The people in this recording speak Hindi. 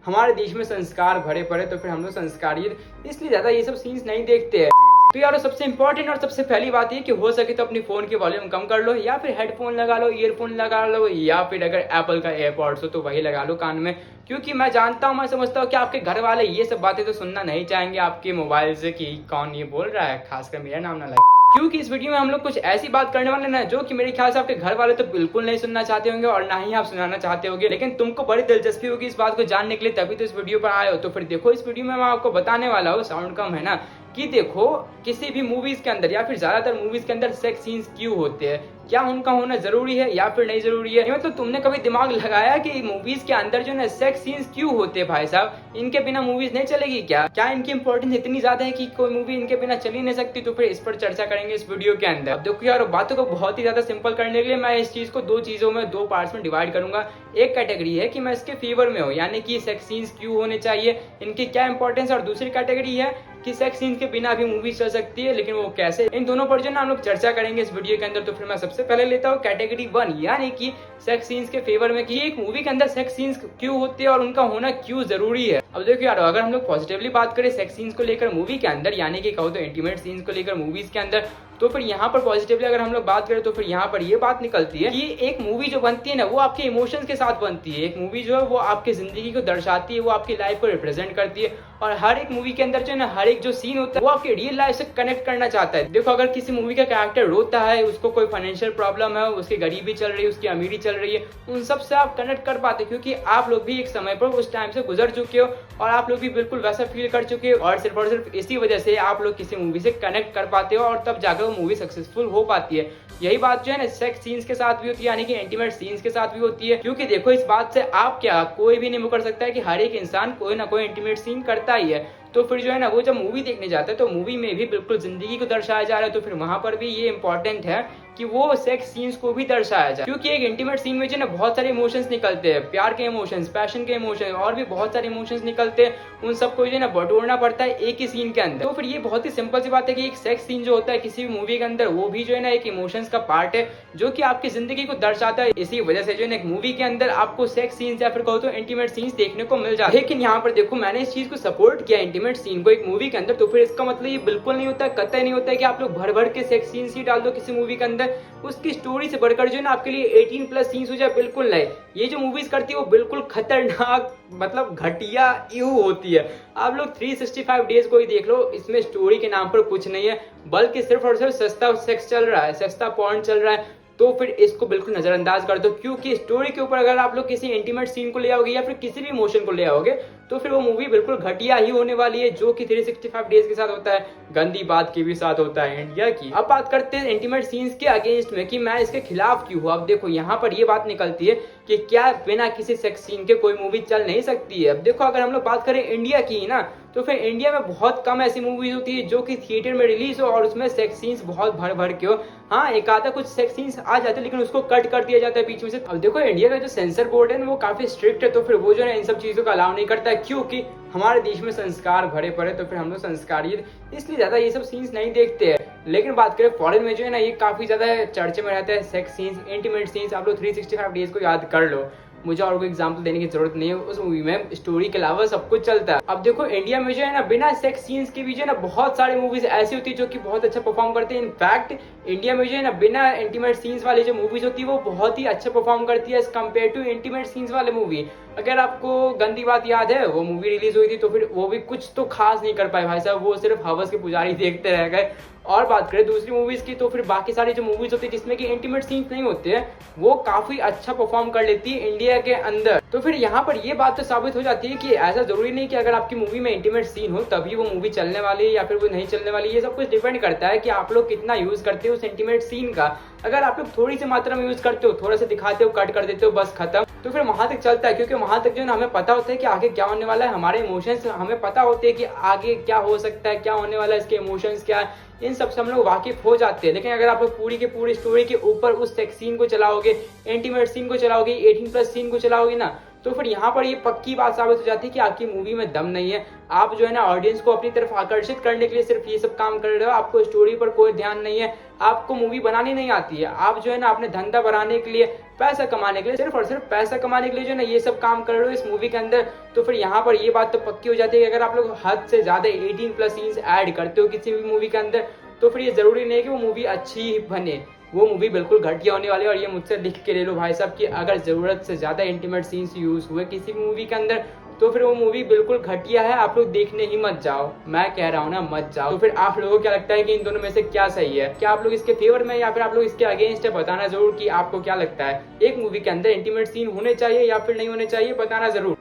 हमारे देश में संस्कार भरे पड़े तो फिर हम लोग संस्कारित इसलिए ज्यादा ये सब सीन्स नहीं देखते हैं। तो यार सबसे इंपॉर्टेंट और सबसे पहली बात ये कि हो सके तो अपनी फोन की वॉल्यूम कम कर लो या फिर हेडफोन लगा लो, ईयरफोन लगा लो, या फिर अगर एप्पल का एयरपॉड्स हो तो वही लगा लो कान में। क्योंकि मैं जानता हूँ, मैं समझता हूँ कि आपके घर वाले ये सब बातें तो सुनना नहीं चाहेंगे आपके मोबाइल से कि कौन ये बोल रहा है, खासकर मेरा नाम ना लगे। क्योंकि इस वीडियो में हम लोग कुछ ऐसी बात करने वाले ना जो कि मेरे ख्याल से आपके घर वाले तो बिल्कुल नहीं सुनना चाहते होंगे और ना ही आप सुनाना चाहते होंगे, लेकिन तुमको बड़ी दिलचस्पी होगी इस बात को जानने के लिए, तभी तो इस वीडियो पर आए हो। तो फिर देखो, इस वीडियो में मैं आपको बताने वाला हूँ, साउंड कम है ना, कि देखो किसी भी मूवीज के अंदर या फिर ज्यादातर मूवीज के अंदर सेक्स सीन्स क्यों होते हैं, क्या उनका होना जरूरी है या फिर नहीं जरूरी है। मतलब तुमने कभी दिमाग लगाया कि मूवीज के अंदर जो है सेक्स सीन्स क्यों होते हैं भाई साहब, इनके बिना मूवीज नहीं चलेगी क्या इनकी इंपॉर्टेंस इतनी ज्यादा है कि कोई मूवी इनके बिना चल ही नहीं सकती। तो फिर इस पर चर्चा करेंगे इस वीडियो के अंदर। अब देखो यार, बातों को बहुत ही ज्यादा सिंपल करने के लिए मैं इस चीज को दो चीजों में, दो पार्ट्स में डिवाइड करूंगा। एक कैटेगरी है कि मैं इसके फेवर में हूँ, यानी कि सेक्स सीन्स क्यों होने चाहिए, इनकी क्या इंपॉर्टेंस, और दूसरी कैटेगरी है कि सेक्स सीन्स के बिना भी मूवी चल सकती है, लेकिन वो कैसे। इन दोनों पर जो ना हम लोग चर्चा करेंगे इस वीडियो के अंदर। तो फिर मैं सबसे पहले लेता हूँ कैटेगरी 1, यानी कि सेक्स सीन्स के फेवर में कि एक मूवी के अंदर सेक्स सीन्स क्यों होते हैं और उनका होना क्यों जरूरी है। अब देखो यार, अगर हम लोग पॉजिटिवली बात करें सेक्स सीन्स को लेकर मूवी के अंदर, यानी कि कहो तो इंटीमेट सीन्स को लेकर मूवीज के अंदर, तो फिर यहाँ पर पॉजिटिवली अगर हम लोग बात करें तो फिर यहाँ पर ये बात निकलती है कि एक मूवी जो बनती है ना वो आपके इमोशंस के साथ बनती है। एक मूवी जो है वो आपकी जिंदगी को दर्शाती है, वो आपकी लाइफ को रिप्रेजेंट करती है, और हर एक मूवी के अंदर जो है ना हर एक जो सीन होता है वो आपके रियल लाइफ से कनेक्ट करना चाहता है। देखो, अगर किसी मूवी का कैरेक्टर रोता है, उसको कोई फाइनेंशियल प्रॉब्लम है, उसकी गरीबी चल रही है, उसकी अमीरी चल रही है, उन सब से आप कनेक्ट कर पाते, क्योंकि आप लोग भी एक समय पर उस टाइम से गुजर चुके हो और आप लोग भी बिल्कुल वैसा फील कर चुके हो, और सिर्फ इसी वजह से आप लोग किसी मूवी से कनेक्ट कर पाते हो और तब जाकर वो मूवी सक्सेसफुल हो पाती है। यही बात जो है ना सेक्स सीन्स के साथ भी होती है, यानी कि इंटीमेट सीन्स के साथ भी होती है। क्योंकि देखो, इस बात से आप क्या, कोई भी नहीं मुकर सकता है कि हर एक इंसान कोई ना कोई इंटीमेट सीन करता ही है। तो फिर जो है ना वो जब मूवी देखने जाता है तो मूवी में भी बिल्कुल जिंदगी को दर्शाया जा रहा है, तो फिर वहां पर भी ये इंपॉर्टेंट है कि वो सेक्स सीन्स को भी दर्शाया जाए। क्योंकि एक इंटीमेट सीन में जो ना बहुत सारे इमोशंस निकलते हैं, प्यार के इमोशंस, पैशन के इमोशंस, और भी बहुत सारे इमोशंस निकलते हैं, उन सबको जो है ना बटोरना पड़ता है एक ही सीन के अंदर। तो फिर ये बहुत ही सिंपल सी बात है कि एक सेक्स सीन जो होता है किसी भी मूवी के अंदर, वो भी जो है ना एक इमोशंस का पार्ट है जो कि आपकी जिंदगी को दर्शाता है। इसी वजह से जो है ना एक मूवी के अंदर आपको सेक्स सीन्स या फिर कहो तो इंटीमेट सीन्स देखने को मिल जाते हैं। लेकिन यहाँ पर देखो, मैंने इस चीज को सपोर्ट किया इंटीमेट सीन को एक मूवी के अंदर, तो फिर इसका मतलब ये बिल्कुल नहीं होता है, कतई नहीं होता है कि आप लोग भर भर के सेक्स सीन्स ही डाल दो किसी मूवी के अंदर, उसकी स्टोरी से बढ़कर जो है ना आपके लिए 18+ सीन्स हो जाए, बिल्कुल नहीं। ये जो मूवीज करती है वो बिल्कुल खतरनाक, मतलब घटिया यू होती है। आप लोग 365 डेज को ही देख लो, इसमें स्टोरी के नाम पर कुछ नहीं है, बल्कि सिर्फ और सिर्फ सस्ता सेक्स चल रहा है, सस्ता पॉर्न चल रहा है। तो फिर इसको बिल्कुल नजरअंदाज कर दो, क्योंकि स्टोरी के ऊपर अगर आप लोग किसी इंटीमेट सीन को ले आओगे या फिर किसी भी इमोशन को ले आओगे तो फिर वो मूवी बिल्कुल घटिया ही होने वाली है, जो कि 365 डेज के साथ होता है, गंदी बात के भी साथ होता है इंडिया की। अब बात करते हैं इंटीमेट सीन्स के अगेंस्ट में कि मैं इसके खिलाफ क्यों हूँ। अब देखो, यहाँ पर ये बात निकलती है कि क्या बिना किसी सेक्स सीन के कोई मूवी चल नहीं सकती है। अब देखो, अगर हम लोग बात करें इंडिया की ना, तो फिर इंडिया में बहुत कम ऐसी मूवीज होती है जो कि थिएटर में रिलीज हो और उसमें सेक्स सीन्स बहुत भर भर के हो। हाँ, एक आधा कुछ सेक्स सीन्स आ जाते हैं, लेकिन उसको कट कर दिया जाता है बीच में से। अब देखो, इंडिया का जो सेंसर बोर्ड है वो काफी स्ट्रिक्ट है, तो फिर वो जो है इन सब चीजों का अलाउ नहीं करता है, क्योंकि हमारे देश में संस्कार भरे पड़े, तो फिर हम लोग संस्कारित इसलिए ज्यादा ये सब सीन्स नहीं देखते हैं। लेकिन बात करें फॉरेन में जो है ना ये काफी ज्यादा चर्चे में रहता है सेक्स सीन्स, इंटीमेट सीन्स। आप लोग 365 डेज को याद कर लो, मुझे और कोई एग्जांपल देने की जरूरत नहीं है, उस मूवी में स्टोरी के अलावा सब कुछ चलता है। अब देखो, इंडिया में जो है ना बिना सेक्स सीन्स के भी जो है ना बहुत सारी मूवीज ऐसी होती है जो कि बहुत अच्छा परफॉर्म करते हैं। इनफैक्ट इंडिया में जो है ना बिना इंटीमेट सीन्स वाली जो मूवीज होती है वो बहुत ही अच्छा परफॉर्म करती है as compared to intimate scenes वाले मूवी। अगर आपको गंदी बात याद है, वो मूवी रिलीज हुई थी तो फिर वो भी कुछ तो खास नहीं कर पाए भाई साहब, वो सिर्फ हवस के पुजारी देखते रह गए। और बात करें दूसरी मूवीज की, तो फिर बाकी सारी जो मूवीज होती है जिसमें कि इंटीमेट सीन्स नहीं होते हैं वो काफी अच्छा परफॉर्म कर लेती है इंडिया के अंदर। तो फिर यहाँ पर ये बात तो साबित हो जाती है कि ऐसा जरूरी नहीं कि अगर आपकी मूवी में इंटीमेट सीन हो तभी वो मूवी चलने वाली है या फिर वो नहीं चलने वाली। ये सब कुछ डिपेंड करता है कि आप लोग कितना यूज करते हो उस इंटीमेट सीन का। अगर आप लोग थोड़ी सी मात्रा में यूज करते हो, थोड़ा सा दिखाते हो, कट कर देते हो, बस खत्म, तो फिर वहां तक चलता है, क्योंकि वहां तक जो है ना हमें पता होता है कि आगे क्या होने वाला है, हमारे इमोशंस हमें पता होते हैं कि आगे क्या हो सकता है, क्या होने वाला है, इसके इमोशंस क्या है, इन सब से हम लोग वाकिफ हो जाते हैं। लेकिन अगर आप लोग पूरी की पूरी स्टोरी के ऊपर उस सेक्स सीन को चलाओगे, इंटीमेट सीन को चलाओगे, 18+ सीन को चलाओगे ना, तो फिर यहाँ पर ये पक्की बात साबित हो जाती है कि आपकी मूवी में दम नहीं है। आप जो है ना ऑडियंस को अपनी तरफ आकर्षित करने के लिए सिर्फ ये सब काम कर रहे हो, आपको स्टोरी पर कोई ध्यान नहीं है, आपको मूवी बनानी नहीं आती है। आप जो है ना अपने धंधा बढ़ाने के लिए, पैसा कमाने के लिए, सिर्फ और सिर्फ पैसा कमाने के लिए जो है ना ये सब काम कर रहे हो इस मूवी के अंदर। तो फिर यहाँ पर ये बात तो पक्की हो जाती है कि अगर आप लोग हद से ज्यादा 18+ सीन्स ऐड करते हो किसी भी मूवी के अंदर, तो फिर ये जरूरी नहीं है कि वो मूवी अच्छी ही बने, वो मूवी बिल्कुल घटिया होने वाली है। और ये मुझसे लिख के ले लो भाई साहब कि अगर जरूरत से ज्यादा इंटीमेट सीन्स यूज हुए किसी मूवी के अंदर, तो फिर वो मूवी बिल्कुल घटिया है, आप लोग देखने ही मत जाओ। मैं कह रहा हूँ ना, मत जाओ। तो फिर आप लोगों को क्या लगता है कि इन दोनों में से क्या सही है? क्या आप लोग इसके फेवर में या फिर आप लोग इसके अगेंस्ट है? बताना जरूर कि आपको क्या लगता है। एक मूवी के अंदर इंटीमेट सीन होने चाहिए या फिर नहीं होने चाहिए, बताना जरूर।